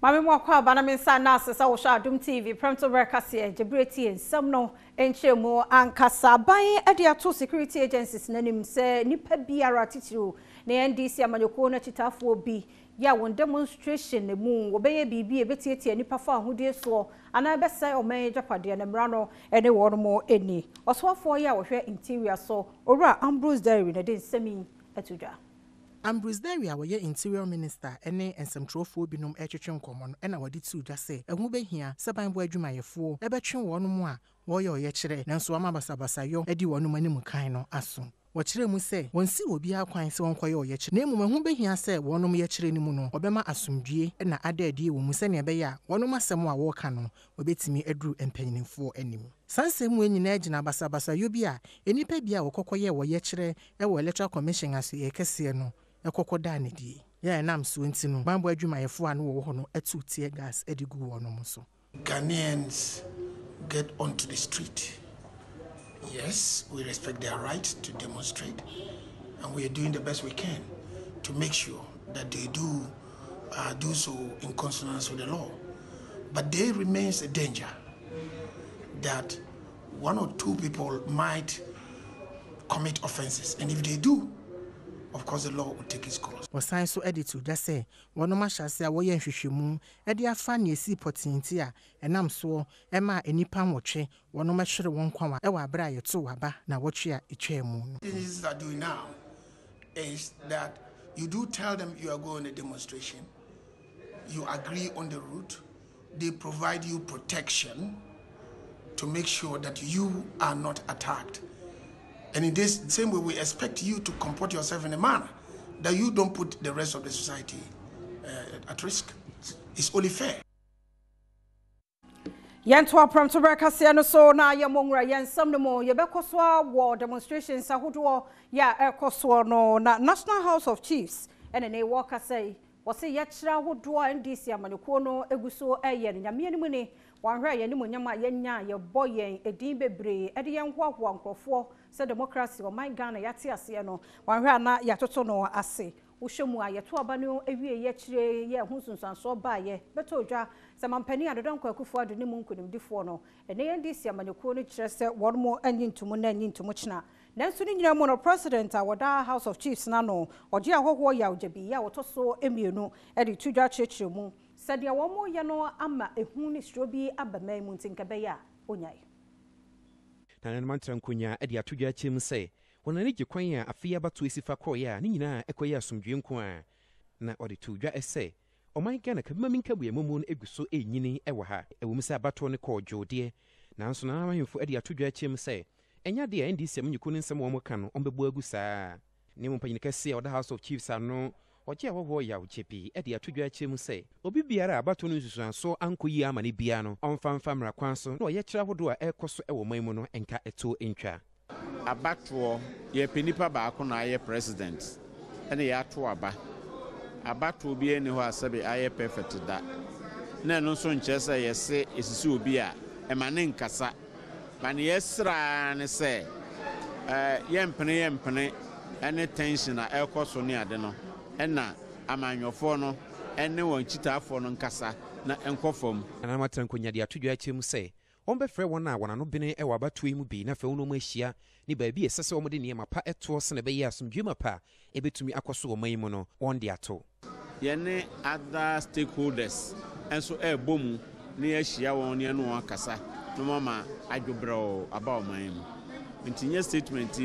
Mami mwakwa bana minsa nasa sa wosha Adom TV Premotobre Kasee Jebreti ensam no enchemu ankasa ban ade ato security agencies nanim se nipa biara titiro na NDC amanyoko na chitafo bi ya won demonstration ne mu obeye bibi ebetietie nipa fa ahudie so ana besa omen japade na mra no ene won mo eni osofo ya wo hwe interior so owura Ambrose Diary na de nsami atudwa Ambrose Diary a interior minister ene ensemtrofo binom etwetwe nkomo no ena wadi tu dwa se ehu behia seban bo adwumayefo ebetwe won mo a wo ye oyekire nanso amabasabasa yo edi wonum anim kan no aso wɔkyerɛ mu sɛ wɔnsi obi akwan sɛ wɔnkɔyɛ ɔyɛkyerɛ na mmom ɛho behia sɛ wɔnom yɛkyerɛ ni mu no ɔbɛma asomdwie na adaadie wɔ mu sɛ ne ɛbɛyɛ a wɔnom asɛm a wɔka no obetimi aduru mpanyinfoɔ anim sansɛm mu nyinaa gyina basabasa yo bi a enipa bi a wɔkɔkɔyɛ wɔyɛkyerɛ ɛwɔ electoral commission aso yɛkɛseɛ no ɛkɔkɔda ne die yɛ nam so nti no bambo adwumayɛfoɔ a no wɔ hɔ no atu tear gas edigu wɔnom so. Ghanaians get onto the street. Yes, we respect their right to demonstrate, and we are doing the best we can to make sure that they do so in consonance with the law. But there remains a danger that one or two people might commit offenses, and if they do, of course, the law will take its course. Wasan so editor just say wonoma hyase a woye nhwehwemu e de afa na esi potinti a enam so e ma enipa nwotwe wonoma hwere won kwan e wa bra yeto waba na wotwe a etwa mu. Things are doing now is that you do tell them you are going a demonstration, you agree on the route, they provide you protection to make sure that you are not attacked. And in this same way, we expect you to comport yourself in a manner that you don't put the rest of the society at risk. It's only fair. Yentwa Premotobre Kasee no so na yemongra yensam no mo yebekoswa war demonstrations ahodo ya ekoswa no na National House of Chiefs ene ne worker say wose yekira ahodo NDC amanyoko no eguso eye nyame ni mu ni wanhwe ye ni mu nyama yenya ye boyen edin bebre ede yen hoahoa nkrofo se democracy o my Ghana yate ase no wanhwe ana yatoto no ase wohwemu a yeto aba no ewie yekire ye hunsunsanso ba ye beto odwa se mampani adodon kwakufu ado ne mu nkunimdifo no ene NDC amanyoko no kire se wonmo anyintumu na anyintumu kina nanso ni nyina mu no president a woda House of Chiefs na no oje ahoho ya ojabi ya wotoso emienu ede tudwa chechire mu sade womo ye no ama ehu ni strobi abamai mu ntinkabeya onyai na mantra nkonya ede atudwa chem se wonane gye kwan a afia bato esifa kroya ni nyina ekoya asomdwe nko a na ode tudwa ese oman Ghana kabima minkabu ya momo no eguso enyini ewa ha ewumisa abato ne ko jode nanso na ahemfo ede atudwa chem se enya de a NDC amnyuko ne nsem wo mo ka no ombebo agu saa ne mo mpanyine kase oda House of Chiefs ano oje ahoho ya uchepi ede atudwa chem se obi biara abato no nsusuanso ankoyi ama ne bia no onfamfa mra kwan so na oye kira hodo a ekoso ewo man mu no enka eto entwa abato ye penipa baako na aye president ene ya to abato bi ene ho asabe aye perfect da na no so nkyesa yese esisi obi a emane nkasa mane yesra ne se yempene ene tension na ekoso ne ade no ena amanyofo no ene won chitafo no nkasa na enkofom ana matra nkonya de atudwa chem se ombefre won a wona no bene e wabatoe mu bi na fe wono mu ahia ni baabi esese womde ne mapa eto se na be yi asomdwe mapa ebetumi akoso wo man mu no won de ato yene other stakeholders enso ebomu ne ahia won ne no akasa no mama adwobro aba o man mu ntinye statement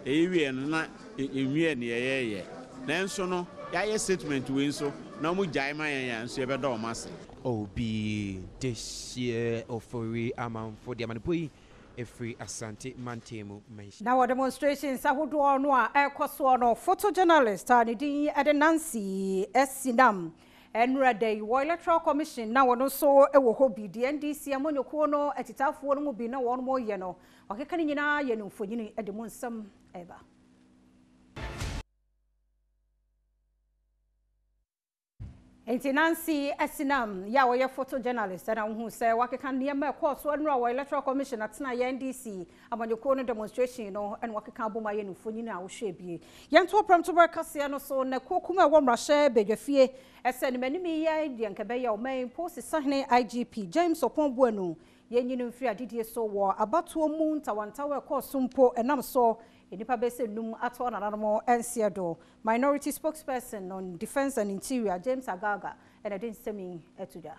ewie na ewie ne yeye nanso no ya statement we nso na mu jaima ya nso ebedo o mase obi deshie ofori amanfo de amanpoi efri asante mantemu mention na wa demonstrations ahodo no a ekoso no photojournalist ani din ede Nancy Esinam enrede wo electoral commission na wono so ewo hobi di NDC amonyoko no etitafo no mu bi na wono mo ye no okeka ni nyina ye no mfonyini ede mo nsam eba Enti Nancy Esinam ya woye photojournalist na hu se wakeka niema course wonra wo electoral commission atena ya NDC amanyoko no demonstration no en wakeka aboma ye nufoni na wo hwebie yento Premotobre Kasee no so na kokuma wo mrahye bedwafie ese ne manimi ye de nkebe ya o main post sahne IGP James Oponbuanu ye nyinu mfiri adidie so wo abatuo mu ntawantawe course mpo enam so enipa bese num ato nanamo ensiedo minority spokesperson on defense and interior James Agaga and I didn't semi etuda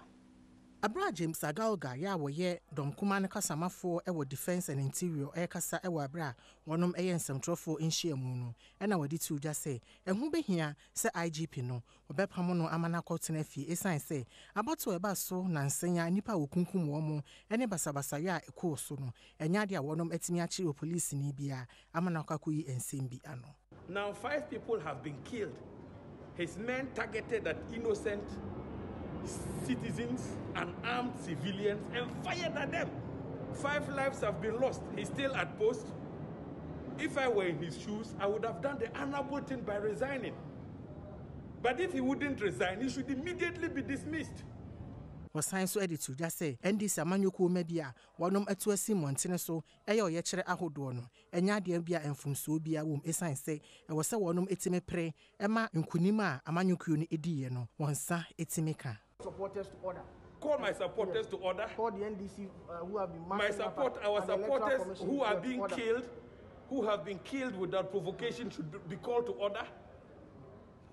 Abra James Agaga ya woye domkuma ne kasamafo ewo defense and interior kasa ewo abra wonom ensɛmtrɔfo nhyiamu no na wadi tu dwa sɛ ɛho behia sɛ IGP no obɛpam no amana kɔtena fie esan sɛ abato eba so na nsenya nipa wokunkum wo mo ne basabasa ya ekɔ so no enya de a wonom atimi akyi police ni bia amana kwakoyi ensem bi ano. Now 5 people have been killed. His men targeted at innocent citizens and armed civilians and fired at them. 5 lives have been lost. He's still at post. If I were in his shoes, I would have done the honorable thing by resigning. But if he wouldn't resign, he should immediately be dismissed. Wasan so editu ja se NDC amanyoko ma bia wonom atu asi montene so eye oye kire ahodo no enya de bia emfumso bia wom esan se e wo se wonom etime pre ema nkunim a amanyoko no ediye no wonsa etime ka. Supporters to order. Call my supporters to order. Call the NDC who have been our supporters who are being killed, who have been killed without provocation should be called to order.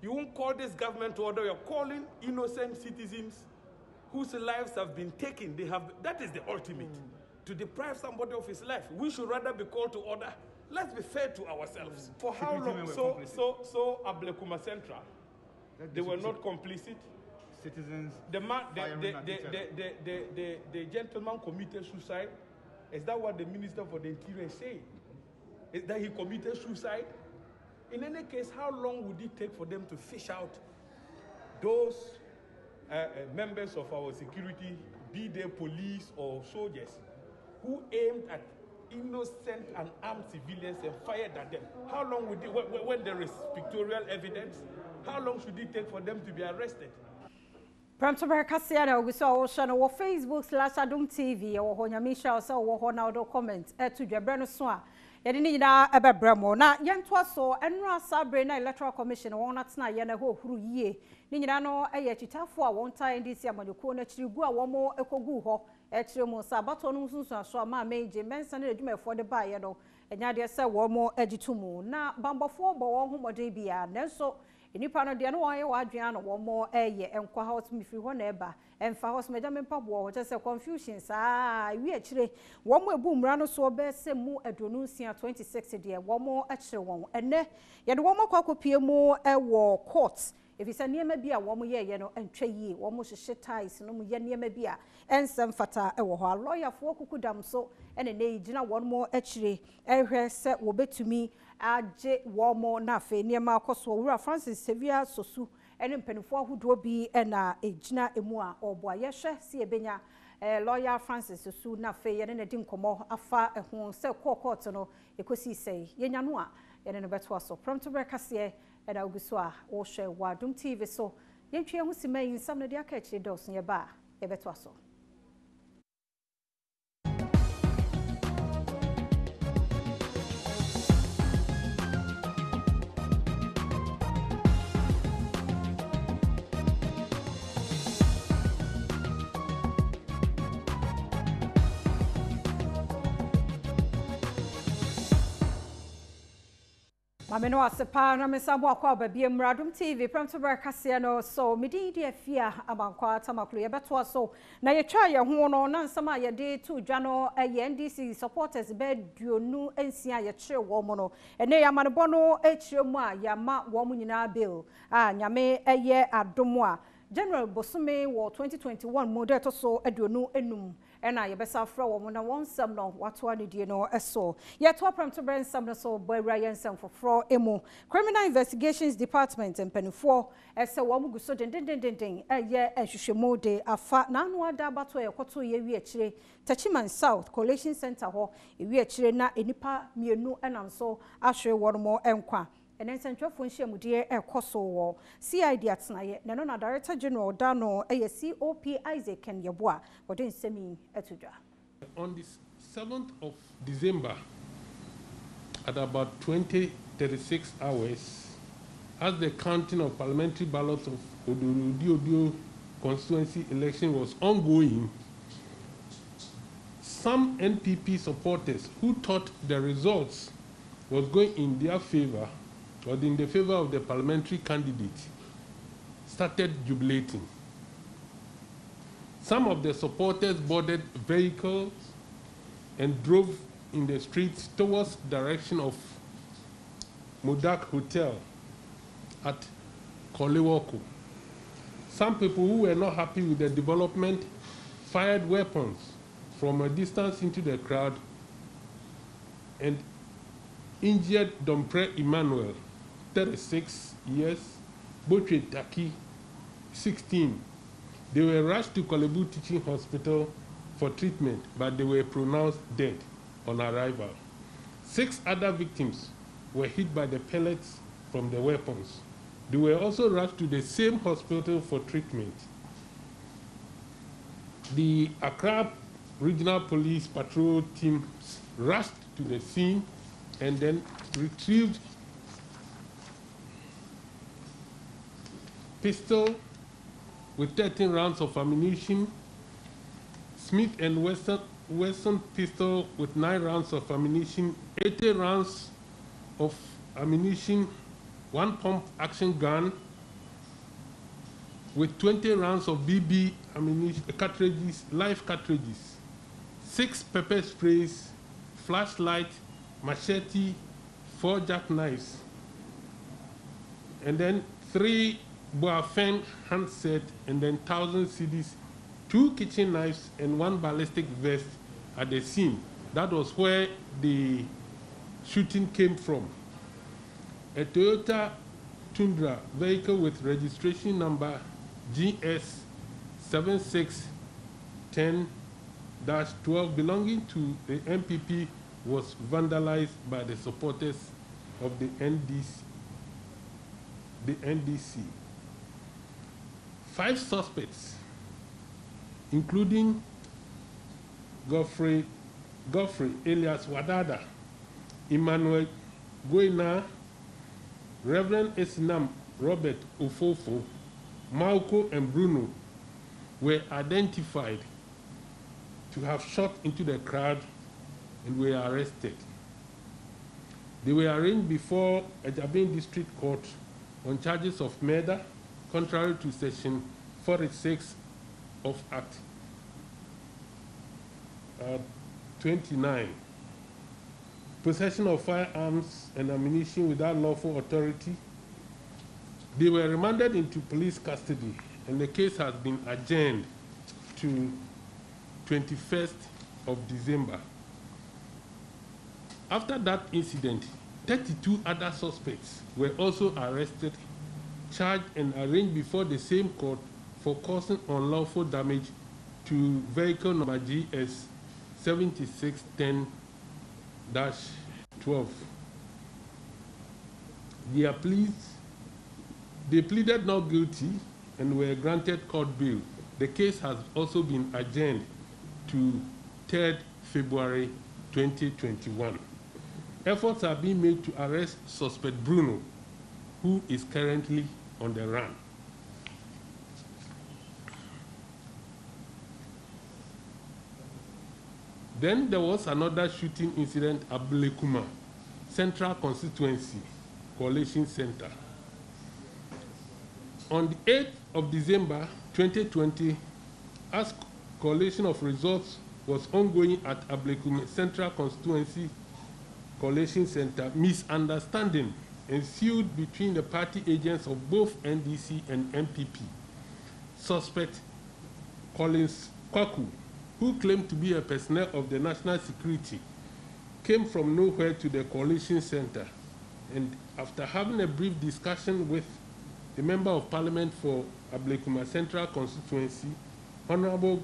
You won't call this government to order. You're calling innocent citizens whose lives have been taken. That is the ultimate. To deprive somebody of his life. We should rather be called to order. Let's be fair to ourselves. For how long? So Ablekuma Central, they were not complicit. Citizens. The gentleman committed suicide. Is that what the Minister for the Interior is saying? Is that he committed suicide? In any case, how long would it take for them to fish out those members of our security, be they police or soldiers, who aimed at innocent and armed civilians and fired at them? How long would it, when there is pictorial evidence, how long should it take for them to be arrested? Premotobre Kasee na oguso wo no Facebook/Adom TV wo ho nyamisha so wo ho na do comment to dwabre no so a yede ni nyina ebebramo na yento so enra sabre na electoral commission won na tena ye na ho huru yie ni nyina no eye chitafo a won ta NDC amanyoko na chirigu a wo mo ekogu ho chire mo sabato no nsunsu aso ama meje mensa na adwumafo de ba ye no enya de se wo mo agitumu na bambofo bo wo ho modern bia nanso enipa no de no won ye wadwen no wo mo eye enkwa house mifiri ho na eba emfa house meja mempa bo wo se confusion saa wi akire wo mo ebu mra no so be se mu adonu nsia 26 de wo mo akire won ene ye de wo mo kwakopie mu wo court efisa niema bia wo mo ye no antwa yie wo mo hyehye ties no mo ye niema bia ensem fata wo ho lawyer fo kukudam so ene ne gina wo mo akire ehwe se wo betumi aje wo mo na fe niema akoso wura Francis Sevia Sosu ene mpanifo ahodo bi na egina emu a obo ayehwe se ebenya lawyer Francis Sosu na fe ye ne di nkomo afa ehun se court no ekosi sei yenya no a ye ne beto so Premotobre Kasee and Augustua or share Adom TV so yentwe hu sima yin sam na de aka akire dos ye ba e beto so. Mameno asepa na mesabo akwa babie Adom TV Premotobre Kasee no so Midday de afia abankwa tamaklo ye beto so na ye twa ye ho no na nsama ye de to dwa no NDC supporters be duonu ensia ye kire wo mo no ene ya manebo no ekire mu a ya ma wo mo nyina bill nyame eye Adom a General Bosume wo 2021 mo de to so aduonu enum ena ye besa fra wo mo na won sam no wato anidie no eso ye to Premotobre sam no so boyra yensam fofro emu Criminal Investigations Department empanifo ese wo mo guso den ye ehwehwemu de afa na anu ada bato ye koto ye wi akire Tachiman South Collation Center ho wi akire na enipa mienu enanso ahwe wo mo enkwa and then Central Function Mudia Air Koso, CID at Snaye, Nanona Director General Dano, COP Isaac and Yabua, or doing semi etuja. On the 7th of December, at about 20:36 hours, as the counting of parliamentary ballots of Odio constituency election was ongoing, some NPP supporters who thought the results was going in their favor or in the favor of the parliamentary candidate started jubilating. Some of the supporters boarded vehicles and drove in the streets towards the direction of Mudak Hotel at Kolewoko. Some people who were not happy with the development fired weapons from a distance into the crowd and injured Dompre Emmanuel, 36 years, Botre Taki, 16. They were rushed to Kolebu Teaching Hospital for treatment, but they were pronounced dead on arrival. 6 other victims were hit by the pellets from the weapons. They were also rushed to the same hospital for treatment. The Accra Regional Police Patrol teams rushed to the scene and then retrieved pistol with 13 rounds of ammunition, Smith & Wesson pistol with 9 rounds of ammunition, 80 rounds of ammunition, 1 pump action gun with 20 rounds of BB ammunition cartridges, live cartridges, 6 pepper sprays, flashlight, machete, 4 jackknives, and then 3 Boafeng handset, and then 1,000 CDs, 2 kitchen knives, and 1 ballistic vest at the scene. That was where the shooting came from. A Toyota Tundra vehicle with registration number GS 7610-12 belonging to the MPP was vandalized by the supporters of the NDC. 5 suspects, including Godfrey alias Wadada, Emmanuel Goina, Reverend Esinam Robert Ofofo, Malco and Bruno, were identified to have shot into the crowd and were arrested. They were arraigned before a Jabin District Court on charges of murder, contrary to Section 46 of Act 29, possession of firearms and ammunition without lawful authority. They were remanded into police custody, and the case has been adjourned to 21st of December. After that incident, 32 other suspects were also arrested, charged, and arraigned before the same court for causing unlawful damage to vehicle number GS 7610-12. They pleaded not guilty and were granted court bail. The case has also been adjourned to 3rd February 2021. Efforts are being made to arrest suspect Bruno, who is currently on the run. Then there was another shooting incident at Blekuma, Central Constituency, Coalition Center. On the 8th of December 2020, as collation of results was ongoing at Ablekuma Central Constituency Coalition Center, misunderstanding ensued between the party agents of both NDC and MPP. Suspect Collins Kwaku, who claimed to be a personnel of the National Security, came from nowhere to the Coalition Center, and after having a brief discussion with the Member of Parliament for Ablekuma Central Constituency, Honorable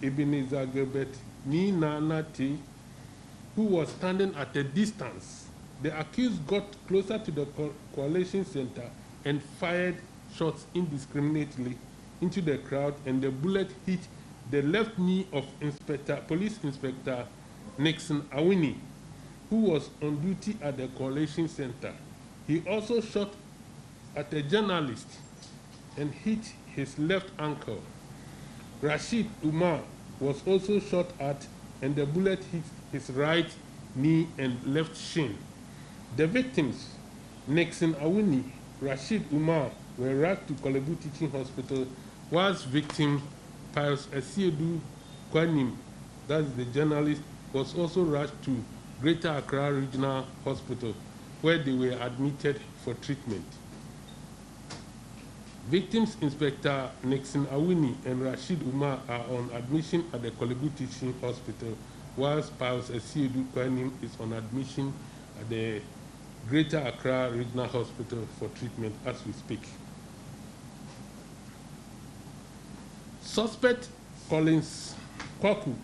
Ebenezer Gilbert Ninanate, who was standing at a distance The accused got closer to the coalition center and fired shots indiscriminately into the crowd, and the bullet hit the left knee of Police Inspector Nixon Awini, who was on duty at the coalition center. He also shot at a journalist and hit his left ankle. Rashid Umar was also shot at, and the bullet hit his right knee and left shin. The victims, Nixon Awini, Rashid Umar, were rushed to Kolebu Teaching Hospital, whilst victim Pius Esiedu Kwanim, that's the journalist, was also rushed to Greater Accra Regional Hospital, where they were admitted for treatment. Victims Inspector Nixon Awini and Rashid Umar are on admission at the Kolebu Teaching Hospital, whilst Pius Esiedu Kwanim is on admission at the Greater Accra Regional Hospital for treatment as we speak. Suspect Collins Kwaku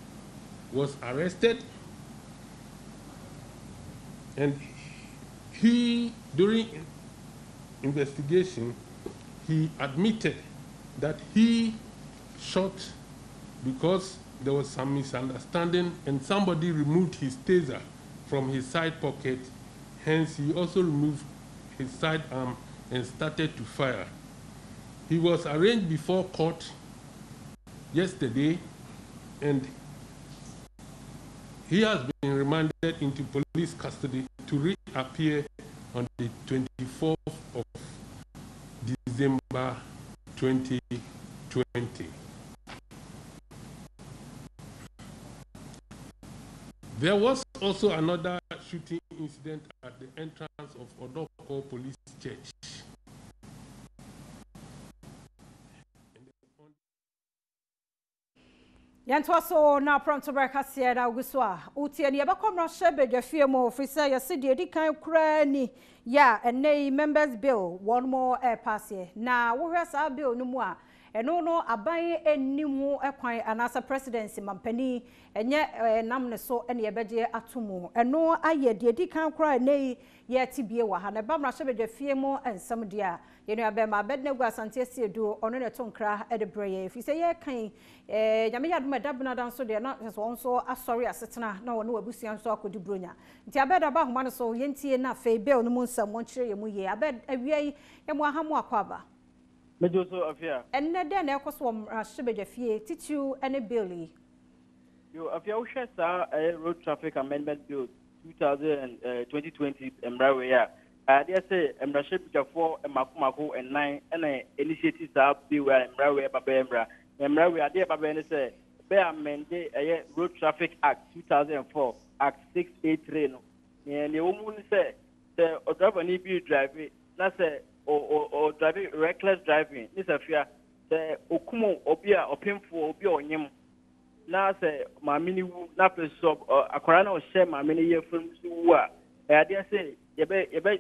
was arrested, and during investigation, he admitted that he shot because there was some misunderstanding and somebody removed his taser from his side pocket. Hence, he also removed his sidearm and started to fire. He was arraigned before court yesterday, and he has been remanded into police custody to reappear on the 24th of December 2020. There was also another shooting incident at the entrance of Odoko Police Church. Yantwaso na Premotobre Kasee na uguswa utie ni abakomra shebe dwafie mo ofisa ya sidi edi kan kura ni ya ene members bill one more pass here na wo hwɛ saa bill no mu a eno no aban enimu ekwan anasa presidency mampani enye nam ne so ene yebegye atomu eno aye de edi kan kura ne ye tibie wa ha na bamra shebe dwafie mo ensam dia yenu abema bednegu asante asiedu ono ne tonkra e de breye fi se ye kan nyame yaduma dabna dan so de na so onso asori asetena na wono wabusia so akodi bronya nti abeda ba homa no so yentie na fe bill no mu nsam wonkyere ye mu ye abed awiai ye mu ahamu akwaba Mejoso afia. Enne de na ekoso shebedafie titu ene bill Yo afia wo hwe sa road traffic amendment bill 2020 embrawe ya they say embraship for makumako and 9 and initiatives are bill embrawe baba embrawe ade baba ne say be amend road traffic act 2004 act 683 no ne wo mu say the driver ni be driving na say or driving reckless driving this afia the okumo obia opemfo obi onyem na say mamini wu na person akwara na o share mamini ye from wu a they say yebe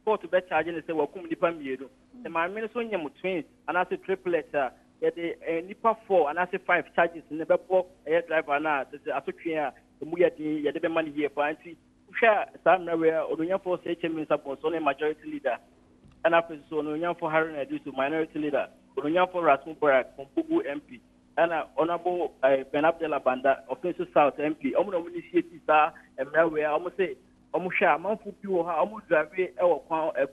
court be charge ne say wakum nipa mienu the mamini so nyem twins and as a triplet the nipa 4 and as a 5 charges ne be bo driver na asotwe a mu ye de be man ye for anti hwa samra we odunya for say chairman support so majority leader and after so odunya for Harun Edu minority leader odunya for Rasmus Barak from Pugu MP and honorable Ben Abdullah Banda offensive South MP omo no initiative sa emra we omo say omo hwa manfo bi wo ha omo drive e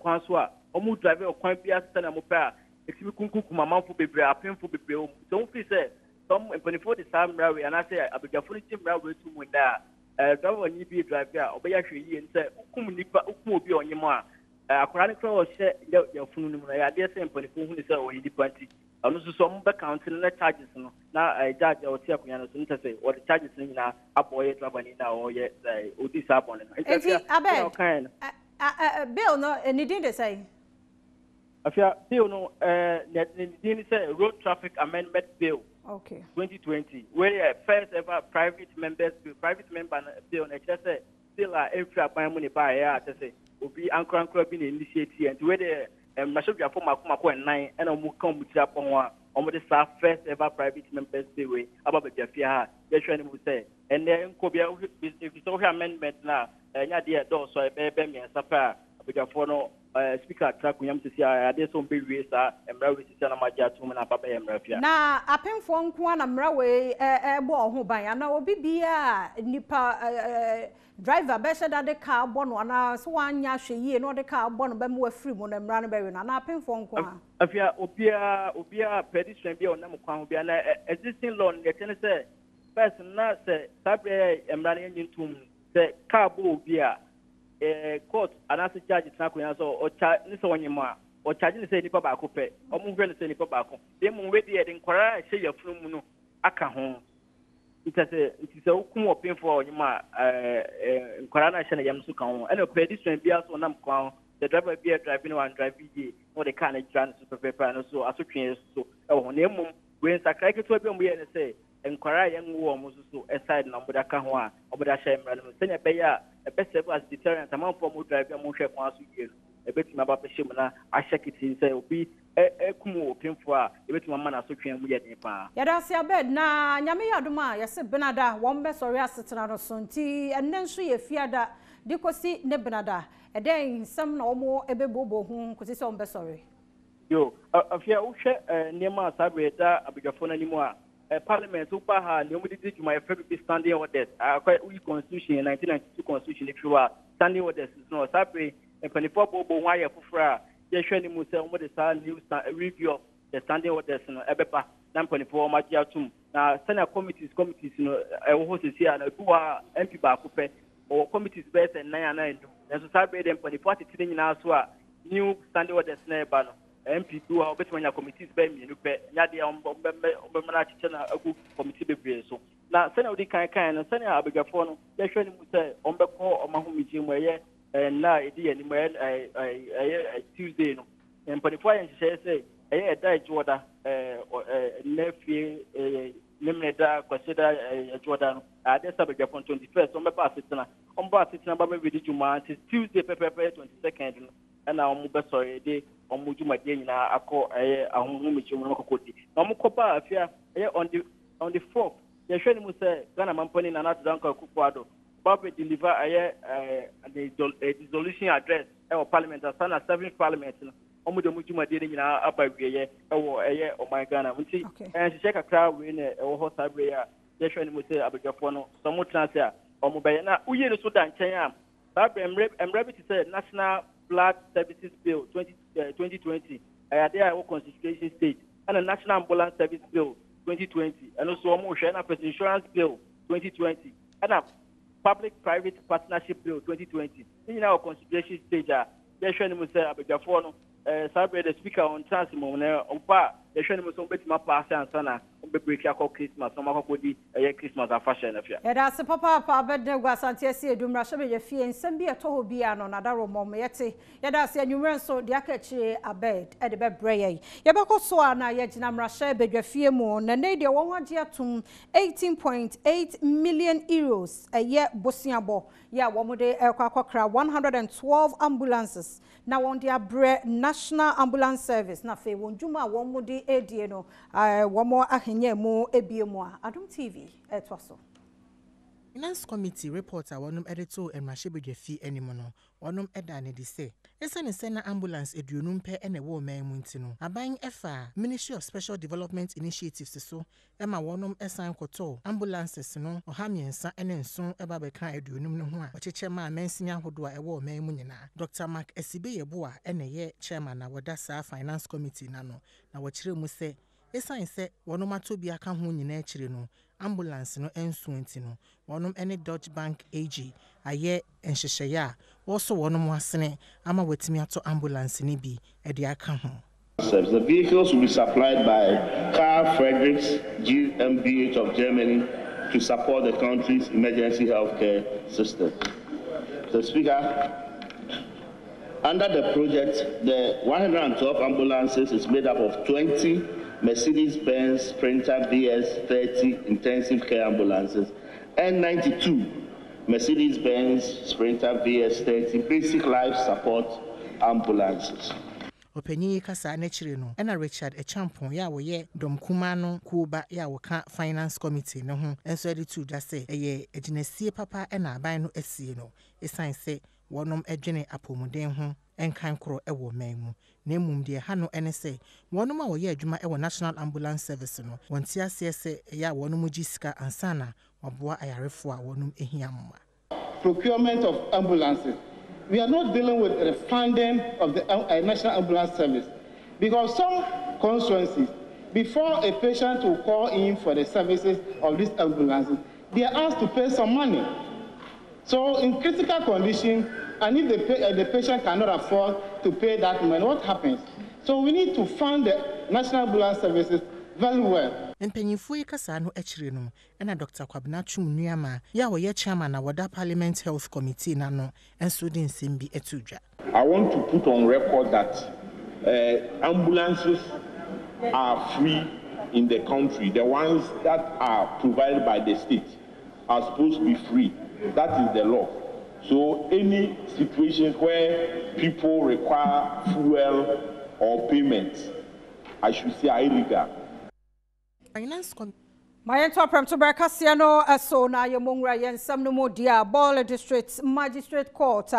kwan so a omo drive e kwan bi asata na mo pa ekibi kunkuku manfo bebre apemfo bebre o so fi say some empanifo de samra we and I say abegafo ni timra we tu mu da driver ni bi drive a obeya hwe yi nse ukum nipa ukum obi onyem a akwara ne kro o hye ya funu mu na ya de say empanifo hu ni say o yi panti ono so mo be counting na charges no na judge o ti akunya no so nta say o the charges ni na aboye driver ni na o ye o di sabon no bill no ni din de say afia bill no ni din say road traffic amendment bill okay 2020 where first ever private member bill na say still every aban mu ni ba ya say obi ankra bi na initiative and where the Mashobia for Makumako and 9 and a come with Japan, almost the first ever private members way about the Jafia, yes, would say. And then Kobia, if you saw her amendment now, nya de do so e be me sapa abujafo no speaker track yam sisi ade so be wie sa emra we sisi na magia tum na papa emra fia na apemfo nko na mra we bo ho ban na obi bia nipa driver be sheda de car bo no na so wanya hweyie no de car bo no be mo afiri mo na mra no be we na apemfo nko afia obia pedestrian bia onam kwan ho bia na existing law ne tene say first na say sabre emra ne nyitum say car bo bia court anase charge tnakonya so o charge ni so wonyema o charge ni say nipa ba ko pe o mu hwe ni say nipa ba ko dem mu we de nkwara hye yafunu mu no aka ho itase okum open for onyema nkwara na hye na yam so kan ho ene pedestrian bia so nam kwan the driver bia driving one drive bia no the car na drive so pepe no so asotwe so e ho na emum we nsakra keto bia mu ye ne say nkwara yan wo mo so aside na mboda ka ho a oboda hye mra no senya be ya serve as deterrent among for mo drive mo hwe kwa so yie ebetima ba pehye mu na ahyekiti say obi ekumu opinfo a ebetima ma na so twen mu ye den pa ya da se abed na nyame yadom a yese benada won be sori asetena no so nti enne nso ye fiada dikosi ne benada eden sam na omo ebebobo hu kosi se won be sori yo afia wo hwe niema sabre da abudwafo na nimu a Parliament upa ha ni omudi juma e be standing orders we constitution 1992 constitution if standing orders no sabre penifo bobo wa ye fufura ye hwe ni mu se omudi sa new review of the standing orders no ebepa na penifo ma gia tum na senior committees no e wo sisi na buwa MP ba ko pe o committees be se 9 na so sabre dem penifo atitire nyina so a new standing orders na e ba no MP do how betimanya committees be mi nupe nya de ombemana chiche na agu committee bebre so na sene odi kan no sene abegafo no ye hwe ni mu se ombekọ omahomiji mu ye na edi ye ni mu Tuesday no empanifo ye nhye se ye da ejoda nefie nemneda kwaseda ejoda no ade sabegafo 21st ombepa asetena ba be di juma Tuesday pepe 22nd no na omu be sorry de omu juma de nyina akọ ahunhu mechi mu kokoti na omu kopa afia on the 4th ye hwe ni mu se Ghana mampani na nat danka kukwado babe deliver the dissolution address e parliament asana 7th parliament no omu de mu juma de nyina abawiye e oman Ghana nti nhye kakra we ne e wo ho sabre ya ye hwe ni mu se abegafo no so mu transe a omu be na uye so da nchen a sabre emre bi say National Blood Services Bill 2020 there are constitution state and a National Ambulance Service Bill 2020 and also a First Insurance Bill 2020 and a Public-Private Partnership Bill 2020 in our constitution stage they show them say abegafo no sabre the speaker on transmo na opa they show them so betima pass answer na be break akọ Christmas no makọkodi Christmas afashion na fia ya da se papa abedne gwasanti esi edumra hye be fie nsem bi eto ho bia no na daro mom yete ya da se anwumre so de akachi abed e de be breye ye be koso ana ye gina mra hye be fie mu na ne de won wagye atum 18.8 million euros eye bosiabo ya wo de akokra 112 ambulances na won de abre National Ambulance Service na fe won juma won mu de edie no wo mo ahenya mu ebiemu a Adom TV etwaso Finance Committee report wonum editor Emrashebedwafi animo no wonum eda ne di se esane sena ambulance eduonum pe ene wo man mu ntino aban efa Ministry of Special Development Initiatives so ema wonum esan koto ambulances no ohamiensa ene nson eba beka eduonum no ho a ocheche ma mansinya hodo a ewo man mu nyina Dr. Mark Esibeyebo a ene ye chairman na wodasa Finance Committee na no na wachire mu se esan se wonum atobi aka ho nyina achire no ambulance no enso ntino wonum ene Dutch Bank AG aye enhyehyeya woso wonum asene ama watimi ato ambulance ni bi e de aka ho. The vehicles will be supplied by Karl Friedrichs GmbH of Germany to support the country's emergency healthcare system. The Speaker, under the project, the 112 ambulances is made up of 20 Mercedes-Benz Sprinter BS30 intensive care ambulances and 92 Mercedes-Benz Sprinter BS30 basic life support ambulances. Opanyi kasa n'akyire no ɛna Richard Echampon ya woyɛ domkuma no kuba ya woka finance committee no ho enso de tu dwa sɛ ɛyɛ agyinasie papa ɛna aban no asie no esan sɛ wɔnom adwene apɔmuden ho enkan koro ɛwɔ man mu na emum de ha no ɛne sɛ wɔnom a wɔyɛ adwuma ɛwɔ National Ambulance Service no wɔnti aseɛ sɛ ɛyɛ wɔnom gyi sika ansana waboa ayarefo a wɔnom ehia mma. Procurement of ambulances. We are not dealing with the funding of the National Ambulance Service because some constituencies, before a patient will call in for the services of these ambulances, they are asked to pay some money. So in critical condition, and if the patient cannot afford to pay that money, what happens? So we need to fund the National Ambulance Services very well. Mpanyinfo yi kasa no akyire no na Dr. Kwabena Twum Nuama ya woyɛ chairman na woda Parliament Health Committee na no enso de nsɛm bi etudwa. I want to put on record that ambulances are free in the country. The ones that are provided by the state are supposed to be free. That is the law. So any situations where people require fuel or payment, I should say, are illegal. Finance Mayento Premotobre Kasee no so na yemongra yensam no modia Ball District Magistrate Court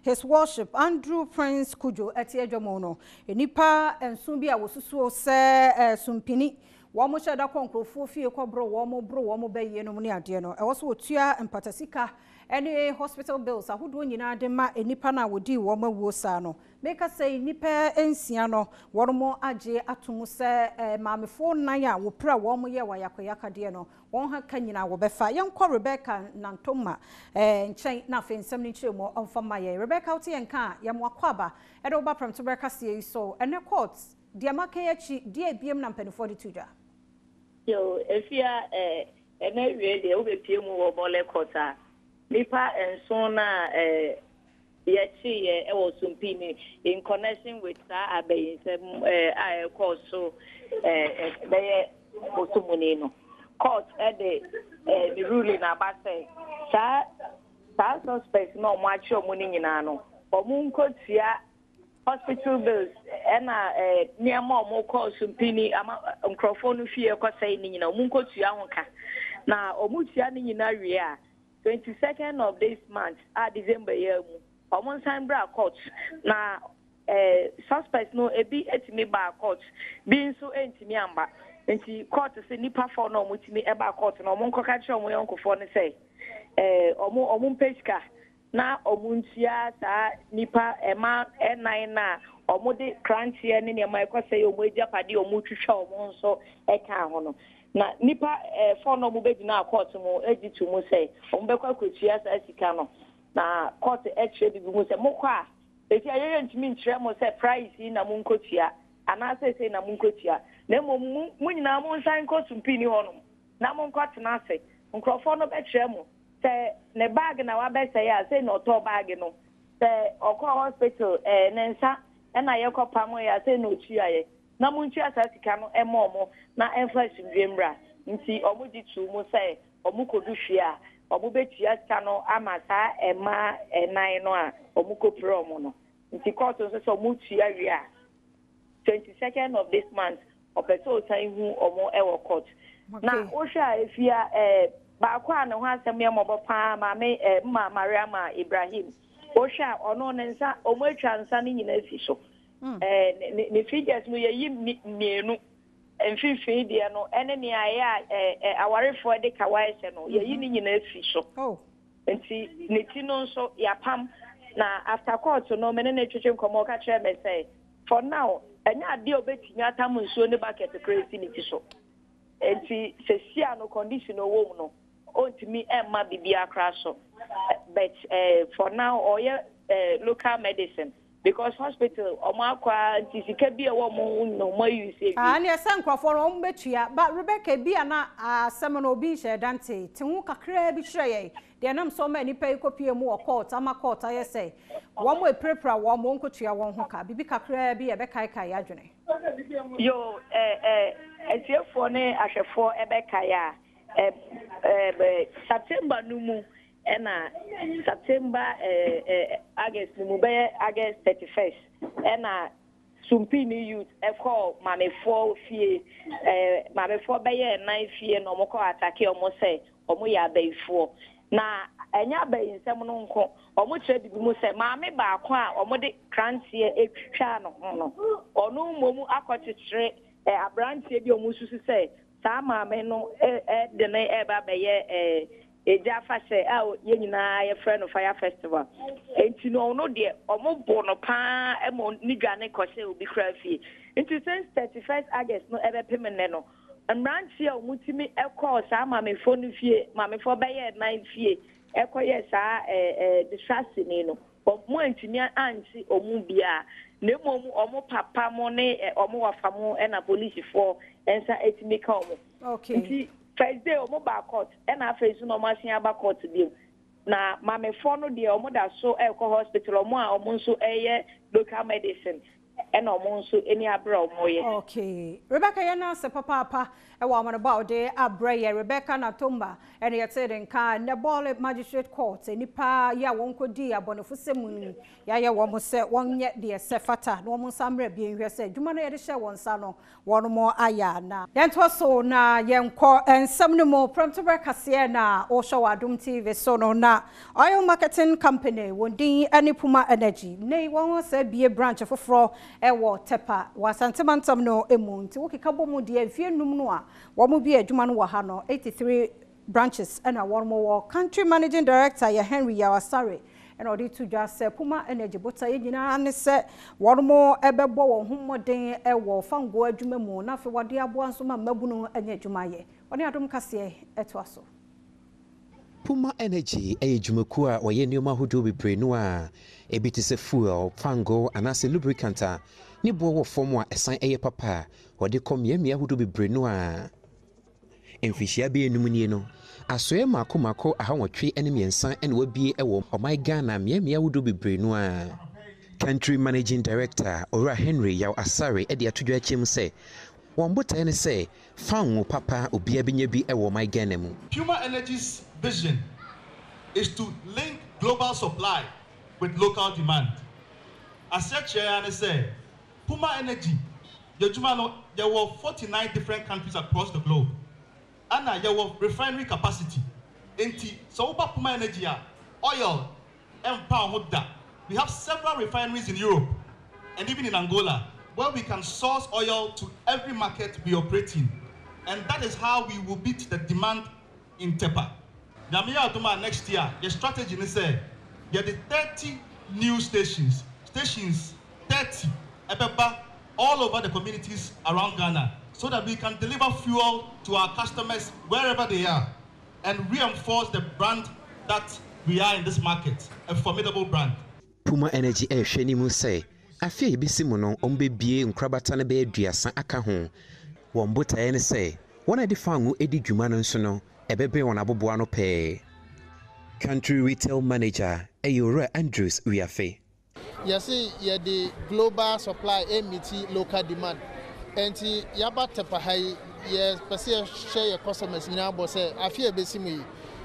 His Worship Andrew Prince Kujo etiedwomo no enipa ensun bi a wosusuo se sumpini wo mo sheda konkrofo fie kwabro wo mo baye no ne ade no e wo so otua empatasika ene hospital bills ahodo nyina de ma enipa na wodi wo mawuo sa no meka say nipa ensia no wo mo age atom se maamefo nan a wo pra wo mo ye wayakoyaka de no won ha ka nyina wo befa yenko Rebecca Nantoma nchen na fensem ni chiremo onfa maye Rebecca uti yenka ye mo akwaba e de wo ba Premotobre Kasee so ene court de amaka yachi de abiem na mpanifo de tuja yo efia ene wie de wo be pie mu wo Ball Court nipa ensona yachi ewo sumpini in connection with abayinsem I call so be osumunino court the ruling about say sa suspect no mo achi omuni nyina no omunkotia hospital bills ena niama omo call sumpini ama nkrofo no fie kwasai ni nyina omunkotia hoka na omutia ni nyina wie a 22nd of this month December year mu omon sanbra court na suspect no ebi etimi ba court bi nso entimi amba enti court se nipa for no omutimi eba court na omon koka kire omon yonkofo ne say omon peshka na omuntia sa nipa ema enai na omode crantie ne ne mai kwase omoja pade omutwhwa omon so eka ho no na nipa for no mubedina court mu ejitu mu say ombekwa kwatua sa sika no na court actually bi mu say mokwa eti ayeye ntimi nkyerɛ mo say price na munkotua ana say na munkotua na munyina mo nsan kosumpini ho no na monkotena ase nkrofo no bekyerɛ mo say ne bag na wa be say ya say no to bag no say okọ hospital ne nsa na yekọpa mo ya say no tua ye na muntua sa sika no emomo na inflation dwembra nti omuji tu mu say omukodu hwia omubetia sika no amasa ema enan no a omukopro omo no nti court so so omutua wi a 22nd of this month opeso san hu omo ewo court na ohwa efia ba kwa na ho asem ye mobopa maame mma Mariama Ibrahim ohwa ono ne nsa omo atwa nsa ne nyina afi so ne figures no ye mienu mfimfini de no ene ne aya awarefo de kawaise no ye yi ni nyina afi so nti ne ti no nso yapam na after court no mene na twetwe nkomo ka kire me say for now enya ade obetinya atam nsuo ne bucket crazy ni ti so nti sesia no condition owo mu no ontimi emma bibia kra so but for now oye local medicine because hospital omakwa ntisika bi ewo mo no mo use ani esa nkrofo no mbetua ba Rebecca bi ana asem no obi hye dante tehu kakra bi hye ye de nam so ma nipa ikopie mu wo court ama court aye say wo mo eprepra wo mo nkotua won ho ka bibi kakra bi e be kai ya dwene yo etiefo ne ahwefo e be kai a September numu ena September August numu be August 31st ena Sumpini youth call Mammy 4 fee, Mammy 4 by 9 fee, no more attack or more say, or more ya bay 4. Now, and ya bay in some uncle, or much said, you say, Mammy Barqua, or more de crancy a channel, or no more aquatic straight, a branch of your musu say, Sama may no the name ever by a Jaffa say, oh, you know, a friend of Fire Festival. And you know, no dear, or more bono pa, and more nigane cause will be crafty. Into since 31st August, no ever payment. And branch here, Mutimi, a course, Mammy phone fee, Mammy for by 9 fee, echo yes, the Sassino, or more intimate auntie or mubia, no more or more papa money or more famo and a police for, and so it may come. Okay. First day, mobile court, and I face no machine about court to deal. Now, Mammy Fono, the Omoda so alcohol hospital, or more, or Monso a local medicine, and or Monso any abroad. Okay. Rebecca, you know, say papa, a woman about the Abraya, Rebecca Natumba, and you said in car, and the ball at magistrate court, and Nipa, ya won't go dear, Bonifusemuni, ya woman said one yet dear Sefata, no one summer being here said, you might share one son, one more ayana. Then was so na young court and some more Premotobre Kasee na or show Adom TV so no na oil marketing company won't do any Puma Energy. Nay, one was said be a branch of a fro, a war tepa, was antimantum no emun to walk a couple more dear fear numua. One will be a Juman Wahano, 83 branches, and a one more country managing director, Henry Yawasari, and all to just say Puma Energy, but I and said one more ebebo, whom more day a war found go Jumemo, nothing what dear Boansuma Mabuno and Yajumaye. When Adom Kasee, it was so. Puma Energy, a Jumukua or Yenuma who do be Prenua, a bit is a fuel, fango, and as a lubricanta, Nibo form a sign a papa, or they come Yemia who do be Prenua. In Fishia be a numunino. I swear Mako, a home tree enemy and son, and will be a woman, or my Ghana, Yemia who do be Prenua. Country Managing Director, Ora Henry Yaw Asari, Edia Tuja Chim say, one but any say, found papa, or be a binyabi a woman Ganemu. Puma Energy's vision is to link global supply with local demand. As such, I say, Puma Energy, there were 49 different countries across the globe. And there were refinery capacity. So Puma Energy, oil, and power. We have several refineries in Europe and even in Angola where we can source oil to every market we operate in. And that is how we will beat the demand in Tepa. Next year, the strategy is there are the 30 new stations 30, all over the communities around Ghana, so that we can deliver fuel to our customers wherever they are and reinforce the brand that we are in this market, a formidable brand. Puma Energy Shenimu say, I fear be Simono on baby and Crabatana be Diasa Akaho. One butter and say, one I defang Eddie Juman Sono, a baby on Abuano pay. Country Retail Manager, Ayura Andrews, we are fair. Yes, yeah, the global supply meet local demand. And Yaba Tepa, yes, per se share your customers in our boss. I fear basically,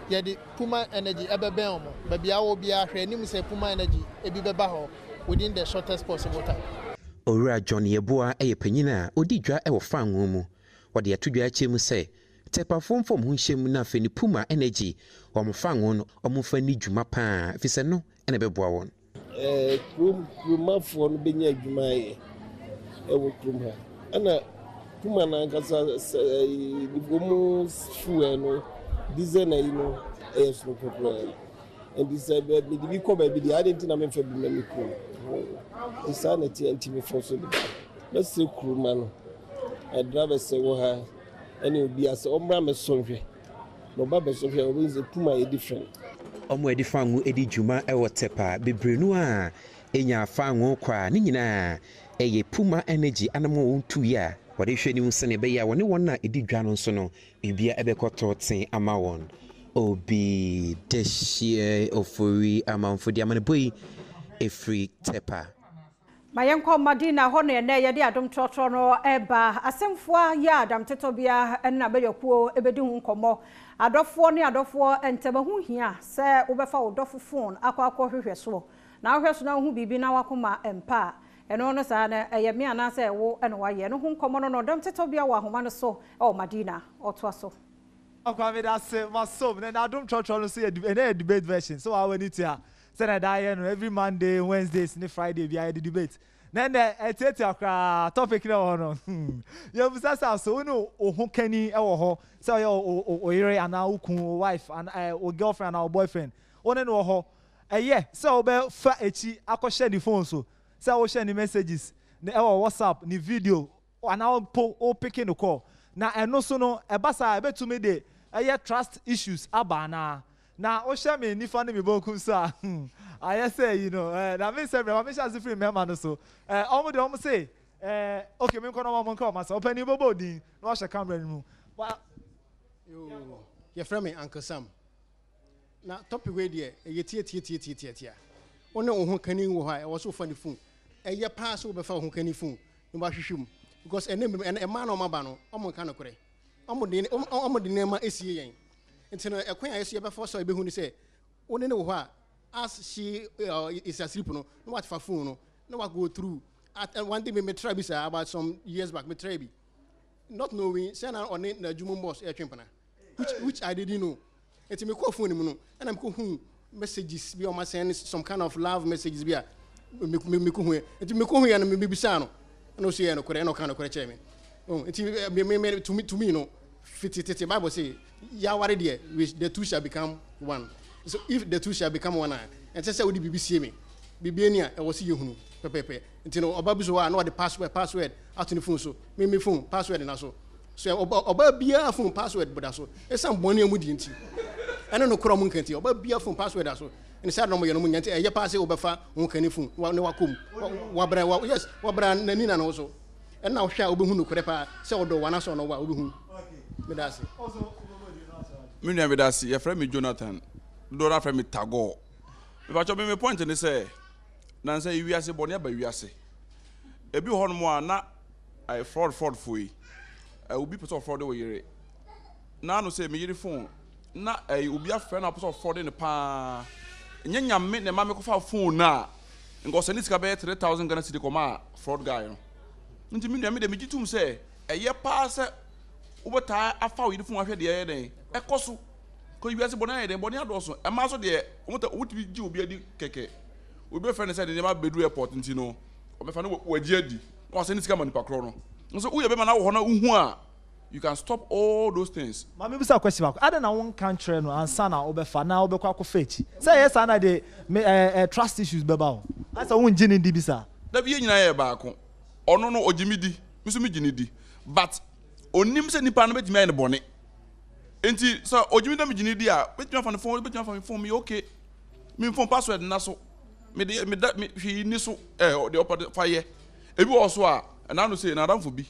yeah, the Puma Energy, Ebebelmo, but I will be a renewed say Puma Energy, Ebibaho, within the shortest possible time. Ora John Yeboa, a penina, Odidra, our fan woman. What the Atuja Chim say, Tepa form from Hunshim Nafini Puma Energy, or Mufang or Mufani Jumapa, if it's a no, and a beboa. Kruma for being a Jumai, Kruma. And Puma Nankasa, the woman's shoe, design, as no problem. And this said, we come by the identity for the insanity and Timmy for so. Let's say, crewman. I'd rather say, well, and it will be as Ombra Sophia. No Baba Sophia always a Puma different. Omwedi fangu edi juma ewo tepa bebrenua enya fangu kwa nina eye Puma Energy anamo untu ya wade hwani musene be ya woni won na edi dwa no so no bibia ebekoto ten ama won obi deshie ofori amanfodi amane boy efri tepa Mayenko Madina hone na ye de Adom trotro no eba asemfoa ya Adam tetobia na be yokuo ebedi hu nkomo adofo ne adofo enteba hu hia se obefa odofo phone akwa hwehwe so na hwehwe so na hu bibi na wakoma empa eno no sa na eye me ana se wo eno wa ye no ho nkomo no dom teto bia wa homa no so Madina oto so Akwame that's my son and Adom church no say a debate version so I went it here say na that every Monday Wednesdays and Friday bia the debate then the topic no you busa so no ho kani e wo ho say o yere ana ukun wife and o girlfriend and boyfriend one no ho yeah so be fa echi akoshe the phone so say o share the messages the WhatsApp the video and o picking the call na eno so no ebasa ebetumi de trust issues abana na o share me nifa ne me bokum so I say you know na me say me share free member no so omo say okay me kono mo nko ma so open ni bobo din no share camera mu yo your friend me Uncle Sam na topic we there ye tie one o ho kanin wo ha e wo so fa ni phone ye pass wo be fa ho kanin phone no ba hwehwem because e man no maba no omo kan no kore omo de nema esie yen nti no ekwan ayeso ye be for so e be hu ni say one ne wo ha as she is asleep no what for phone no what go through at one day me try be about some years back me try be not knowing say na on na adwuma boss e twempana which I didn't know enti me call phone mu no and I'm ko hu messages be on my send some kind of love messages be me ko hu enti me ko hu ya na me bibisa no no say no kore no kan no kore che me enti me to me no fit Bible say ya ware there which the two shall become one. So if the two shall become one, and say we BBC me, Bibania, I was see you hunu, pepe. Until no obabiso I know the password out in the phone so me phone password and also. So oba bia phone password but also. It's some money mudi nti. I don't know krom nkanti oba bia phone password also. And say no mo no nyanti e pass obafa nkani phone ne wakom. Wabra yes wabra nani na no so. And now hwa obehu no kore pa say odo wana so no wa obehu. Me dasi. Also me nua me dasi your friend me Jonathan. Dora from me tago. If I me point and say, Nan say we are say bonia by we are say. A be horn more na I fraud for you. I will be put off fraud away. Now no say me phone. Na I will be a friend of fraud in the pa. Nyanya me ne mamma ko phone na. Ngo send it ka be 3,000 Ghana cedi koma fraud guy no. Nti me nua me de me gitum say e ye pa say ubota afa we phone ahwe de ye den. E koso ko wiase bona yede bona adoso e ma so de wuti gi obi adi keke obi friend say de ma bedu airport nti no obi fa no waji adi no say ni sika mani pakro no so uye be ma na wo ho na uhu a you can stop all those things. Ma me bisa question back ada na won country no ansa na obi fa na obi kwa ko fechi say yes na de trust issues be ba o asa won gini di bisa da bi nyina ye ba ko ono no ogimidi miso mi gini di but onim se nipa no be gimi ne bone. Enti so ojimi da me gini dia betuma fa the phone me okay me phone password na so me hwi ni so the upper fire ebi wo so a na no say na damfo bi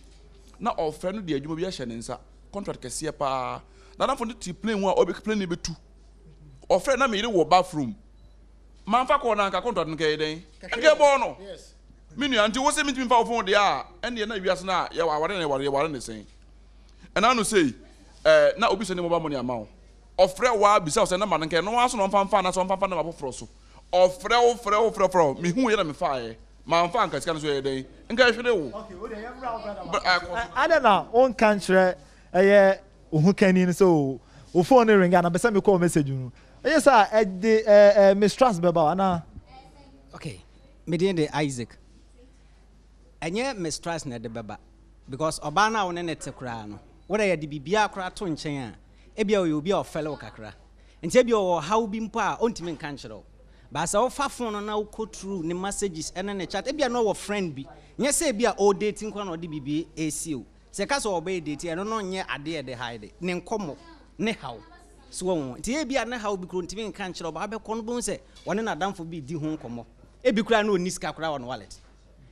na ofre no de adwuma bi a hye ne nsa contract kese pa na damfo no ti plane ho a obi plane betu ofre na me yire wo bathroom man fa ko na nka contract nke den nke bo no yes me nu anti wo say me fa phone de a ene na wiase na ya ware ne sen and na no say na obi so ne mobile money amount ofre wa bisa so na man nke no aso no mfa na so mfa na mafoforo so ofre me hu ye na me fa ye man fa nka sika no so ye den nka hwede wo okay wo de ye brother ada na on country ye ohu kani so o phone ring na be say me call message no yes sir the mistrust beba na okay me dey Isaac enye mistrust na de beba because oba na won ne tekura no what ya di bibia akra to nchen a ebia we obi a ofele kakra nti ebia o how bi mpo a ontimi nka nchero ba sa o fa phone na wo through ne messages ene ne chat ebia no wo friend bi nye se ebia o dating kwa no di bibi esio se ka so oba date eno no nye ade e de hide ne nkomo ne how so won nti ebia ne how bi kro ntimi nka nchero ba be kon bon se woni na damfo bi di ho nkomo ebi kura na oniska kura won wallet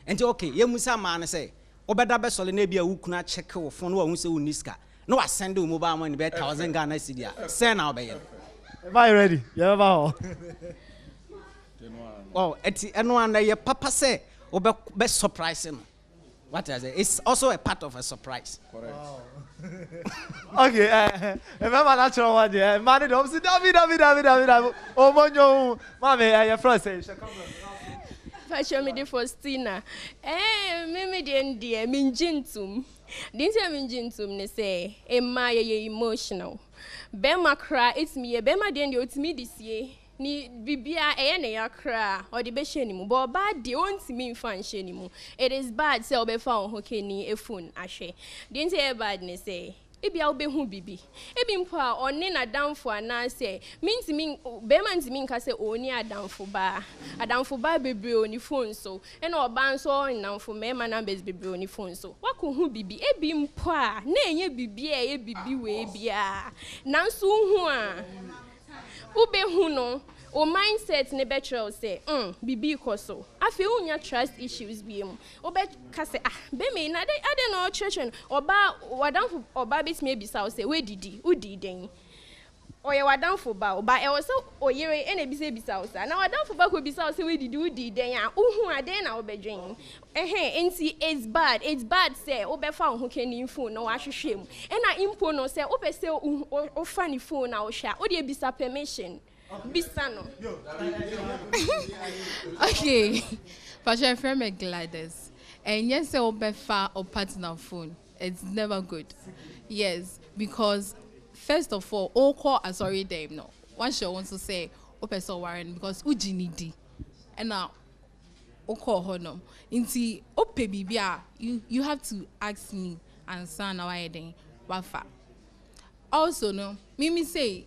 nti okay yemusa ma ne se obeda be sole na bia wukuna check wo phone wo hu se uniska no wa send wo mobile money be 1,000 Ghana cedi a send now be ye am I ready yeah ba oh eti eno an ye papa say be surprise no what is it it's also a part of a surprise correct okay remember natural one there man do say David omonyo mama your friend say she come Fashion me the Faustina. Me dear, minjintum. Didn't I minjintum, they say, my emotional. Bema cry, it's me, Bema den you to me this year. Ni bibia ya cry, or the best anymore, but bad the only mean fan anymore. It is bad, so be found who can a phone, ashe. Didn't say badness say. Ebi a who bibi. Ebi mpa oni na damfo ana say means mean bema ntimi nka say oni adamfo ba bebre oni phone so e na oba nso nnamfo mema numbers bebre oni phone so wako hu bibi ebi mpa na enye bibi e bibi we bia nanso hu a ube hu no o mindset ne betrayal say bibi koso afi unya trust issues biem obe ka say be me na ade no church oba wadanfo oba bit me bisa say we didi udi den oye wadanfo ba oba e wo say oyere e na bisa o say na wadanfo ba ko bisa o say we didi udi den a uhu ade na obedwen enti it's bad say obe fa ho keni phone na wa hwehwem e na impo no say obe say o fa ni phone na o hwa o de bisa permission Bisano. Okay. But your friend me Gladys. And yes, say obefa or partner phone. It's never good. Yes, because first of all call sorry them no. One show wants to say ope so warren because uji needy. And now call her no. Inti ope bibia you have to ask me and son why then wafa. Also no, Mimi say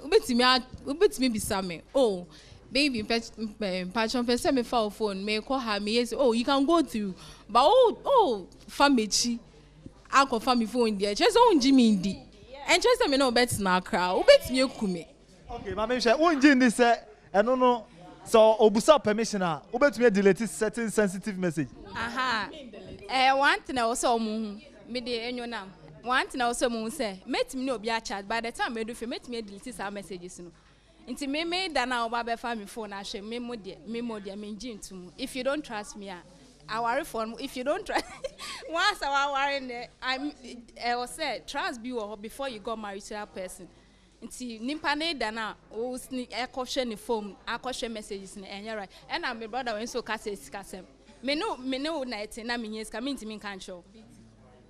ubetimi bisa me oh baby patron person me phone me call her me yes oh you can go through but oh family akọ family phone there just on Jimmy ndi and just me no bet na kra ubetimi ekume okay mama she unji ndi say eno no so obusa permission a ubetimi delete certain sensitive message one thing also mu me de enyo na one thing also mo say met me no be a chat by the time me do fe met me delete some messages no nti me da na oba be fa me phone na hwe me mo de me ngintum if you don't trust me I worry for if you don't trust once I worry I was said trust be before you got married to that person nti nimpa na da na o sneak e ko hwe ni phone akọ messages na enye right and my brother when so kase sikasem me no na ete na me nyeska me ntimi kan show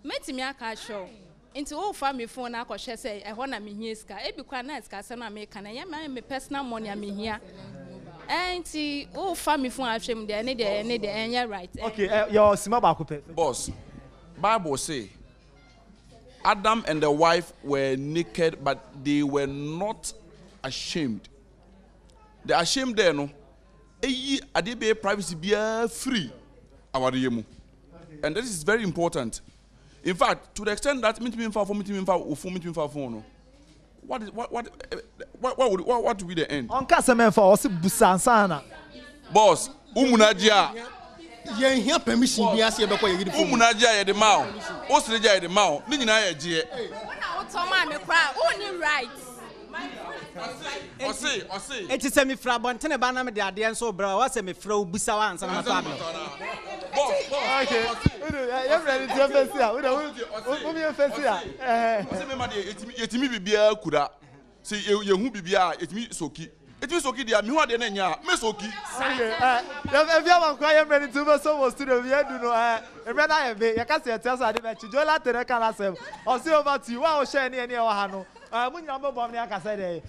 metimi aka show into all family phone na akọhye say e ho na me hia ska e bi kwa na ska se na me kan ya me personal money a me hia enti all family phone ahwem de ne de enye right okay your sima ba ko pe boss Bible say Adam and the wife were naked but they were not ashamed. The ashamed there no eyi ade be privacy bia free our yemu and this is very important. In fact, to the extent that what would be the end? On Casamen for us Busan Sana. Boss, Umunajia. Yen here permission be asked about you. Umunajia the mouth. Ostreja the mouth. Nina Jie. Only right. Ose. It is semi frabon tene bana me de ade enso bra wa se me fra obusa wa ansa na fa okay. You ready to face here? We me face here. Ose me ma de yetimi bibia kura. Se yehu bibia yetimi soki. Yetimi soki dia me hu ade na nya me soki. Okay. If you want cry ready to so was to the we do no e me na e be you can say tell so ade be chijola tere kana sem. O se over to you wa o share ne wa ha no. Munya mbom ne aka say dey.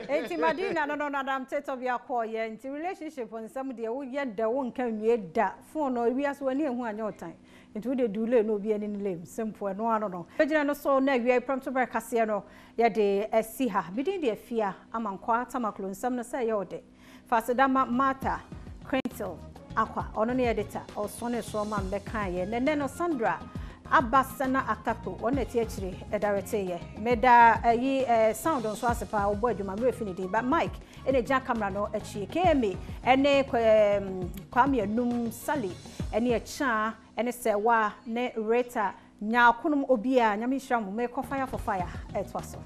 Enti Madina no Madam Teto bia call ye enti relationship on some de wo ye da wo nka wie da phone no wi aso ani ehu anya otan enti wo de dule no bi ani lem simple no ano no ejina no so na wi Premotobre Kasee no ye de esi ha bidin de afia amankwa tamaklo nsam no say ye ode fasedama mata Quintil akwa ono ne editor o so ne so ma mbe kan ye ne no Sandra Abasana Akapo on the theatre director meda sound on so asepa obo adwuma me finidi but Mike ene ja camera no achi kemi ene kwame anum sali ene acha ene sewa ne reta nya kunum obi a nyame hwa mo me ko fire for fire etwaso